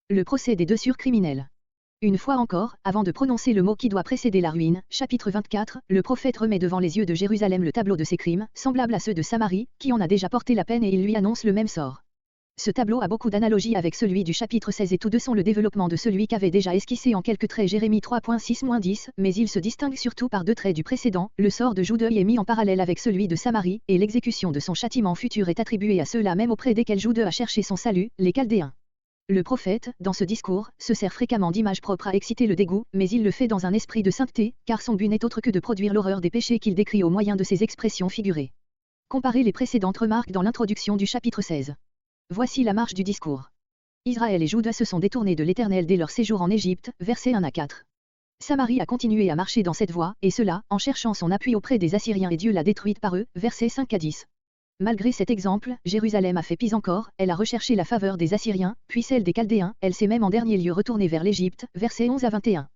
Le procès des deux surcriminels. Une fois encore, avant de prononcer le mot qui doit précéder la ruine, chapitre 24, le prophète remet devant les yeux de Jérusalem le tableau de ses crimes, semblable à ceux de Samarie, qui en a déjà porté la peine et il lui annonce le même sort. Ce tableau a beaucoup d'analogies avec celui du chapitre 16 et tous deux sont le développement de celui qu'avait déjà esquissé en quelques traits Jérémie 3.6-10, mais il se distingue surtout par deux traits du précédent, le sort de Jude est mis en parallèle avec celui de Samarie, et l'exécution de son châtiment futur est attribuée à ceux-là même auprès desquels Jude a cherché son salut, les Chaldéens. Le prophète, dans ce discours, se sert fréquemment d'images propres à exciter le dégoût, mais il le fait dans un esprit de sainteté, car son but n'est autre que de produire l'horreur des péchés qu'il décrit au moyen de ses expressions figurées. Comparez les précédentes remarques dans l'introduction du chapitre 16. Voici la marche du discours. Israël et Juda se sont détournés de l'Éternel dès leur séjour en Égypte, versets 1 à 4. Samarie a continué à marcher dans cette voie, et cela, en cherchant son appui auprès des Assyriens et Dieu l'a détruite par eux, versets 5 à 10. Malgré cet exemple, Jérusalem a fait pis encore, elle a recherché la faveur des Assyriens, puis celle des Chaldéens, elle s'est même en dernier lieu retournée vers l'Égypte, versets 11 à 21.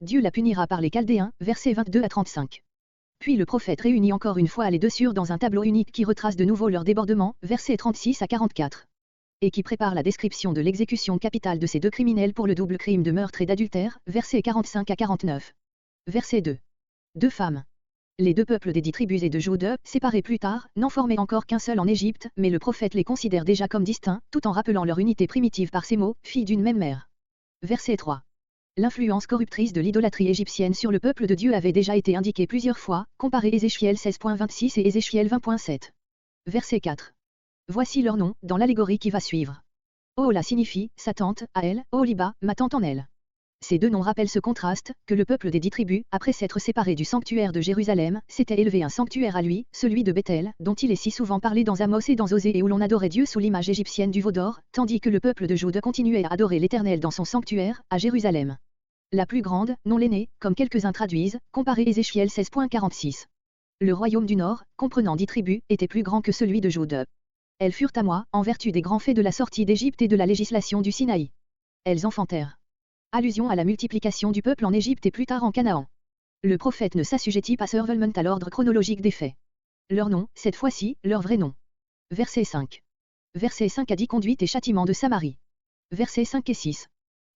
Dieu la punira par les Chaldéens, versets 22 à 35. Puis le prophète réunit encore une fois les deux sur dans un tableau unique qui retrace de nouveau leur débordement, versets 36 à 44. Et qui prépare la description de l'exécution capitale de ces deux criminels pour le double crime de meurtre et d'adultère, versets 45 à 49. Verset 2. Deux femmes. Les deux peuples des 10 tribus et de Jude, séparés plus tard, n'en formaient encore qu'un seul en Égypte, mais le prophète les considère déjà comme distincts, tout en rappelant leur unité primitive par ces mots, filles d'une même mère. Verset 3. L'influence corruptrice de l'idolâtrie égyptienne sur le peuple de Dieu avait déjà été indiquée plusieurs fois, comparez Ézéchiel 16.26 et Ézéchiel 20.7. Verset 4. Voici leur nom, dans l'allégorie qui va suivre. Ohola signifie, sa tante, à elle, Oholiba, ma tante en elle. Ces deux noms rappellent ce contraste, que le peuple des 10 tribus, après s'être séparé du sanctuaire de Jérusalem, s'était élevé un sanctuaire à lui, celui de Bethel, dont il est si souvent parlé dans Amos et dans Osée et où l'on adorait Dieu sous l'image égyptienne du veau d'or, tandis que le peuple de Jude continuait à adorer l'Éternel dans son sanctuaire, à Jérusalem. La plus grande, non l'aînée, comme quelques-uns traduisent, comparez Ézéchiel 16.46. Le royaume du Nord, comprenant 10 tribus, était plus grand que celui de Jude. Elles furent à moi, en vertu des grands faits de la sortie d'Égypte et de la législation du Sinaï. Elles enfantèrent. Allusion à la multiplication du peuple en Égypte et plus tard en Canaan. Le prophète ne s'assujettit pas seulement à l'ordre chronologique des faits. Leur nom, cette fois-ci, leur vrai nom. Verset 5. Verset 5 a dit conduite et châtiment de Samarie. Versets 5 et 6.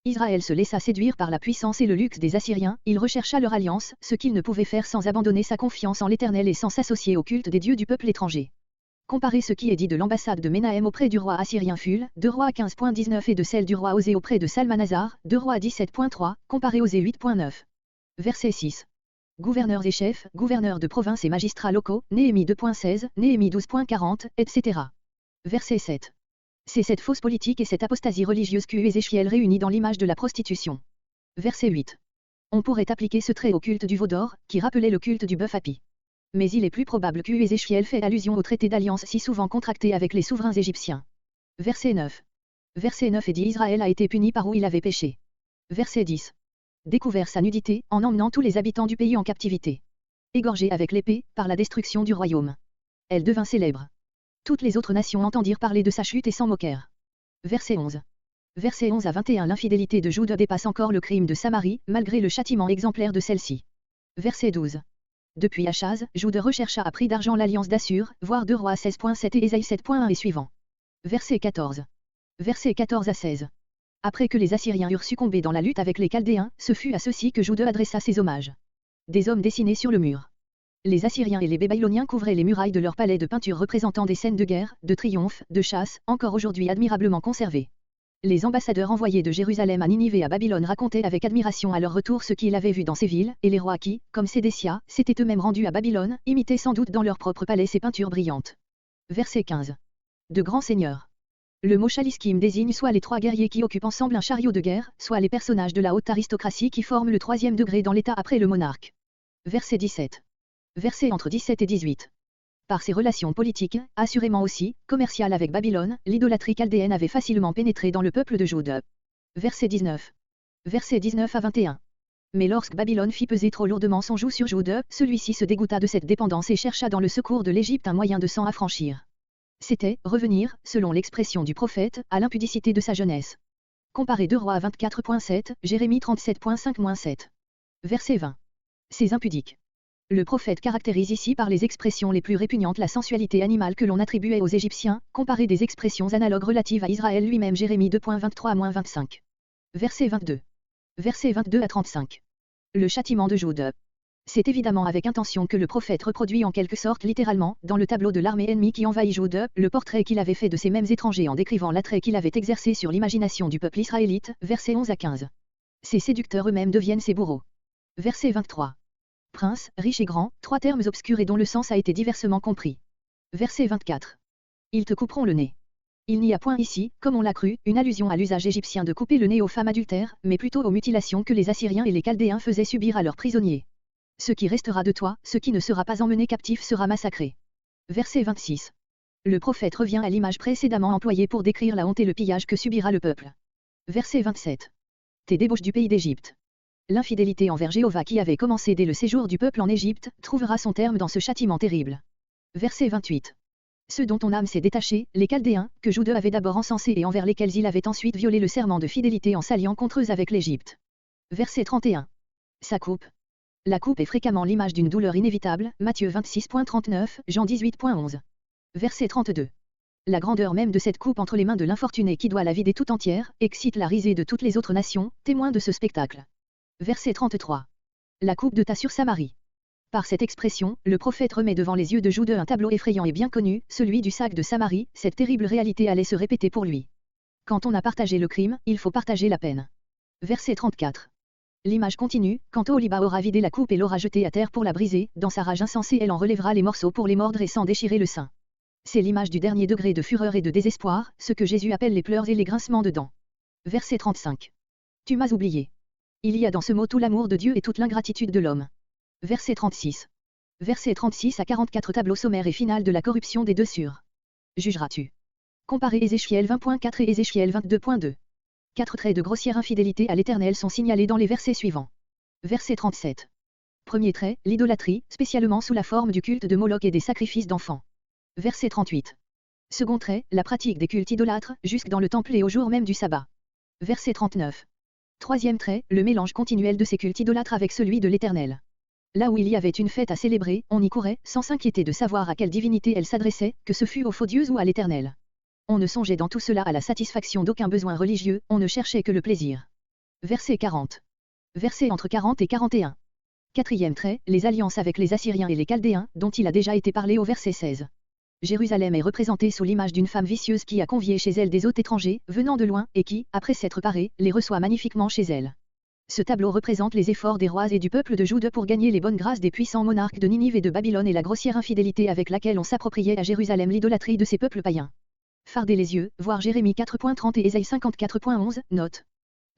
Israël se laissa séduire par la puissance et le luxe des Assyriens, il rechercha leur alliance, ce qu'il ne pouvait faire sans abandonner sa confiance en l'Éternel et sans s'associer au culte des dieux du peuple étranger. Comparez ce qui est dit de l'ambassade de Ménahem auprès du roi assyrien Phul, 2 Rois 15.19 et de celle du roi Osée auprès de Salmanasar, 2 Rois 17.3, comparez Osée 8.9. Verset 6. Gouverneurs et chefs, gouverneurs de province et magistrats locaux, Néhémie 2.16, Néhémie 12.40, etc. Verset 7. C'est cette fausse politique et cette apostasie religieuse qu'eut Ézéchiel réunie dans l'image de la prostitution. Verset 8. On pourrait appliquer ce trait au culte du veau d'or, qui rappelait le culte du bœuf hapi. Mais il est plus probable qu'eut Ézéchiel fait allusion au traité d'alliance si souvent contracté avec les souverains égyptiens. Verset 9. Verset 9 et dit Israël a été puni par où il avait péché. Verset 10. Découvert sa nudité, en emmenant tous les habitants du pays en captivité. Égorgé avec l'épée, par la destruction du royaume. Elle devint célèbre. Toutes les autres nations entendirent parler de sa chute et s'en moquèrent. Verset 11. Verset 11 à 21 L'infidélité de Jude dépasse encore le crime de Samarie, malgré le châtiment exemplaire de celle-ci. Verset 12. Depuis Achaz, Jude rechercha à prix d'argent l'alliance d'Assur, voir 2 Rois 16.7 et Ésaïe 7.1 et suivant. Verset 14. Verset 14 à 16. Après que les Assyriens eurent succombé dans la lutte avec les Chaldéens, ce fut à ceux-ci que Jude adressa ses hommages. Des hommes dessinés sur le mur. Les Assyriens et les Babyloniens couvraient les murailles de leurs palais de peinture représentant des scènes de guerre, de triomphe, de chasse, encore aujourd'hui admirablement conservées. Les ambassadeurs envoyés de Jérusalem à Ninive et à Babylone racontaient avec admiration à leur retour ce qu'ils avaient vu dans ces villes, et les rois qui, comme Sédécia, s'étaient eux-mêmes rendus à Babylone, imitaient sans doute dans leur propre palais ces peintures brillantes. Verset 15. De grands seigneurs. Le mot chaliskim désigne soit les 3 guerriers qui occupent ensemble un chariot de guerre, soit les personnages de la haute aristocratie qui forment le 3e degré dans l'État après le monarque. Verset 17. Verset entre 17 et 18. Par ses relations politiques, assurément aussi, commerciales avec Babylone, l'idolâtrie chaldéenne avait facilement pénétré dans le peuple de Jude. Verset 19. Verset 19 à 21. Mais lorsque Babylone fit peser trop lourdement son joug sur Jude, celui-ci se dégoûta de cette dépendance et chercha dans le secours de l'Égypte un moyen de s'en affranchir. C'était, revenir, selon l'expression du prophète, à l'impudicité de sa jeunesse. Comparez 2 Rois 24.7, Jérémie 37.5-7. Verset 20. Ces impudiques. Le prophète caractérise ici par les expressions les plus répugnantes la sensualité animale que l'on attribuait aux Égyptiens, comparée des expressions analogues relatives à Israël lui-même Jérémie 2.23-25. Verset 22. Versets 22 à 35. Le châtiment de Jude. C'est évidemment avec intention que le prophète reproduit en quelque sorte littéralement, dans le tableau de l'armée ennemie qui envahit Jude, le portrait qu'il avait fait de ces mêmes étrangers en décrivant l'attrait qu'il avait exercé sur l'imagination du peuple israélite, versets 11 à 15. Ces séducteurs eux-mêmes deviennent ses bourreaux. Verset 23. Prince, riche et grand, trois termes obscurs et dont le sens a été diversement compris. Verset 24. Ils te couperont le nez. Il n'y a point ici, comme on l'a cru, une allusion à l'usage égyptien de couper le nez aux femmes adultères, mais plutôt aux mutilations que les Assyriens et les Chaldéens faisaient subir à leurs prisonniers. Ce qui restera de toi, ce qui ne sera pas emmené captif sera massacré. Verset 26. Le prophète revient à l'image précédemment employée pour décrire la honte et le pillage que subira le peuple. Verset 27. Tes débauches du pays d'Égypte. L'infidélité envers Jéhovah qui avait commencé dès le séjour du peuple en Égypte, trouvera son terme dans ce châtiment terrible. Verset 28. Ceux dont ton âme s'est détachée, les Chaldéens, que Jude avait d'abord encensés et envers lesquels il avait ensuite violé le serment de fidélité en s'alliant contre eux avec l'Égypte. Verset 31. Sa coupe. La coupe est fréquemment l'image d'une douleur inévitable, Matthieu 26.39, Jean 18.11. Verset 32. La grandeur même de cette coupe entre les mains de l'infortuné qui doit la vider tout entière, excite la risée de toutes les autres nations, témoins de ce spectacle. Verset 33. La coupe de ta sur Samarie. Par cette expression, le prophète remet devant les yeux de Jude un tableau effrayant et bien connu, celui du sac de Samarie. Cette terrible réalité allait se répéter pour lui. Quand on a partagé le crime, il faut partager la peine. Verset 34. L'image continue, quand Oholiba aura vidé la coupe et l'aura jetée à terre pour la briser, dans sa rage insensée elle en relèvera les morceaux pour les mordre et s'en déchirer le sein. C'est l'image du dernier degré de fureur et de désespoir, ce que Jésus appelle les pleurs et les grincements de dents. Verset 35. Tu m'as oublié. Il y a dans ce mot tout l'amour de Dieu et toute l'ingratitude de l'homme. Verset 36. Verset 36 à 44 tableau sommaire et final de la corruption des deux sur. Jugeras-tu. Comparez Ézéchiel 20.4 et Ézéchiel 22.2. 4 traits de grossière infidélité à l'Éternel sont signalés dans les versets suivants. Verset 37. Premier trait, l'idolâtrie, spécialement sous la forme du culte de Moloch et des sacrifices d'enfants. Verset 38. Second trait, la pratique des cultes idolâtres, jusque dans le temple et au jour même du sabbat. Verset 39. Troisième trait, le mélange continuel de ces cultes idolâtres avec celui de l'Éternel. Là où il y avait une fête à célébrer, on y courait, sans s'inquiéter de savoir à quelle divinité elle s'adressait, que ce fût aux faux dieux ou à l'Éternel. On ne songeait dans tout cela à la satisfaction d'aucun besoin religieux, on ne cherchait que le plaisir. Verset 40. Verset entre 40 et 41. Quatrième trait, les alliances avec les Assyriens et les Chaldéens, dont il a déjà été parlé au verset 16. Jérusalem est représentée sous l'image d'une femme vicieuse qui a convié chez elle des hôtes étrangers, venant de loin, et qui, après s'être parée, les reçoit magnifiquement chez elle. Ce tableau représente les efforts des rois et du peuple de Jude pour gagner les bonnes grâces des puissants monarques de Ninive et de Babylone et la grossière infidélité avec laquelle on s'appropriait à Jérusalem l'idolâtrie de ces peuples païens. Fardez les yeux, voir Jérémie 4.30 et Ésaïe 54.11, note.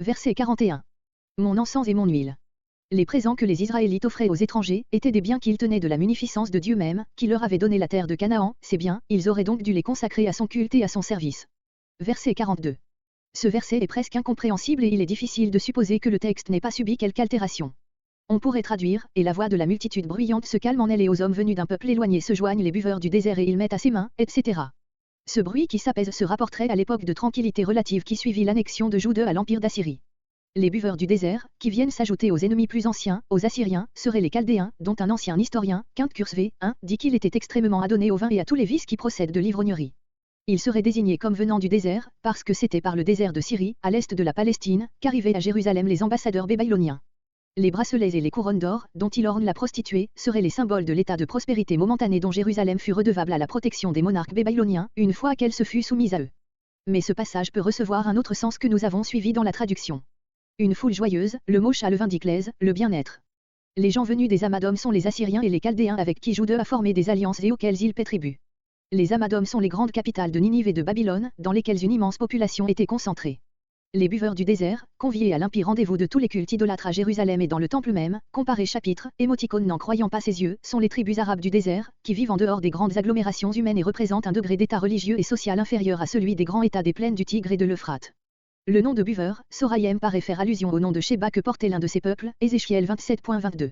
Verset 41. Mon encens et mon huile. Les présents que les Israélites offraient aux étrangers étaient des biens qu'ils tenaient de la munificence de Dieu même, qui leur avait donné la terre de Canaan. Ces biens, ils auraient donc dû les consacrer à son culte et à son service. Verset 42. Ce verset est presque incompréhensible et il est difficile de supposer que le texte n'ait pas subi quelque altération. On pourrait traduire, et la voix de la multitude bruyante se calme en elle et aux hommes venus d'un peuple éloigné se joignent les buveurs du désert et ils mettent à ses mains, etc. Ce bruit qui s'apaise se rapporterait à l'époque de tranquillité relative qui suivit l'annexion de Jude à l'empire d'Assyrie. Les buveurs du désert, qui viennent s'ajouter aux ennemis plus anciens, aux Assyriens, seraient les Chaldéens, dont un ancien historien, Quinte Cursvé, dit qu'il était extrêmement adonné au vin et à tous les vices qui procèdent de l'ivrognerie. Il serait désigné comme venant du désert, parce que c'était par le désert de Syrie, à l'est de la Palestine, qu'arrivaient à Jérusalem les ambassadeurs babyloniens. Les bracelets et les couronnes d'or, dont il orne la prostituée, seraient les symboles de l'état de prospérité momentanée dont Jérusalem fut redevable à la protection des monarques babyloniens, une fois qu'elle se fut soumise à eux. Mais ce passage peut recevoir un autre sens que nous avons suivi dans la traduction. Une foule joyeuse, le mot Chalevin diclèse, le bien-être. Les gens venus des Amadom sont les Assyriens et les Chaldéens avec qui Jude a formé des alliances et auxquels il paie tribut. Les Amadom sont les grandes capitales de Ninive et de Babylone, dans lesquelles une immense population était concentrée. Les buveurs du désert, conviés à l'impie rendez-vous de tous les cultes idolâtres à Jérusalem et dans le temple même, comparé chapitre, émoticône n'en croyant pas ses yeux, sont les tribus arabes du désert, qui vivent en dehors des grandes agglomérations humaines et représentent un degré d'état religieux et social inférieur à celui des grands états des plaines du Tigre et de l'Euphrate. Le nom de buveur, Sorayem paraît faire allusion au nom de Sheba que portait l'un de ces peuples, Ézéchiel 27.22.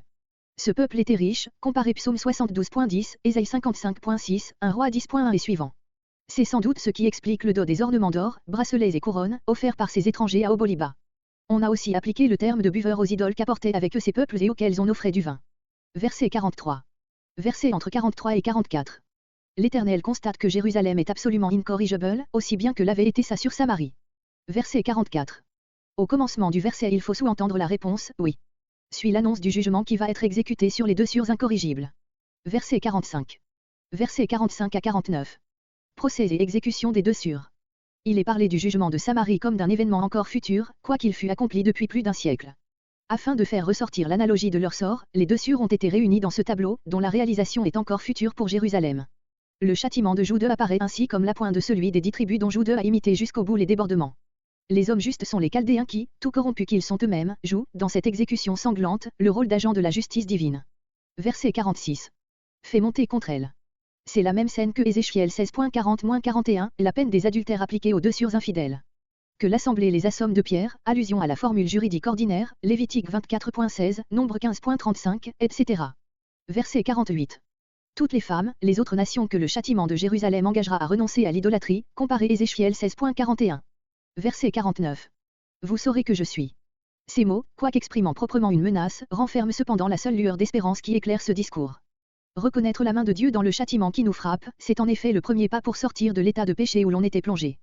Ce peuple était riche, comparé Psaume 72.10, Ésaïe 55.6, 1 Roi 10.1 et suivant. C'est sans doute ce qui explique le dos des ornements d'or, bracelets et couronnes, offerts par ces étrangers à Oholiba. On a aussi appliqué le terme de buveur aux idoles qu'apportaient avec eux ces peuples et auxquels on offrait du vin. Verset 43. Verset entre 43 et 44. L'Éternel constate que Jérusalem est absolument incorrigible, aussi bien que l'avait été sa sur Samarie. Verset 44. Au commencement du verset il faut sous-entendre la réponse « oui ». Suit l'annonce du jugement qui va être exécuté sur les deux sûrs incorrigibles. Verset 45. Versets 45 à 49. Procès et exécution des deux sûrs. Il est parlé du jugement de Samarie comme d'un événement encore futur, quoiqu'il fût accompli depuis plus d'un siècle. Afin de faire ressortir l'analogie de leur sort, les deux sûrs ont été réunis dans ce tableau, dont la réalisation est encore future pour Jérusalem. Le châtiment de Jude apparaît ainsi comme l'appoint de celui des 10 tribus dont Jude a imité jusqu'au bout les débordements. Les hommes justes sont les Chaldéens qui, tout corrompus qu'ils sont eux-mêmes, jouent, dans cette exécution sanglante, le rôle d'agent de la justice divine. Verset 46. Fait monter contre elle. C'est la même scène que Ézéchiel 16.40-41, la peine des adultères appliquée aux deux sûrs infidèles. Que l'Assemblée les assomme de pierre, allusion à la formule juridique ordinaire, Lévitique 24.16, Nombre 15.35, etc. Verset 48. Toutes les femmes, les autres nations que le châtiment de Jérusalem engagera à renoncer à l'idolâtrie, comparé Ézéchiel 16.41. Verset 49. Vous saurez que je suis. Ces mots, quoiqu'exprimant proprement une menace, renferment cependant la seule lueur d'espérance qui éclaire ce discours. Reconnaître la main de Dieu dans le châtiment qui nous frappe, c'est en effet le premier pas pour sortir de l'état de péché où l'on était plongé.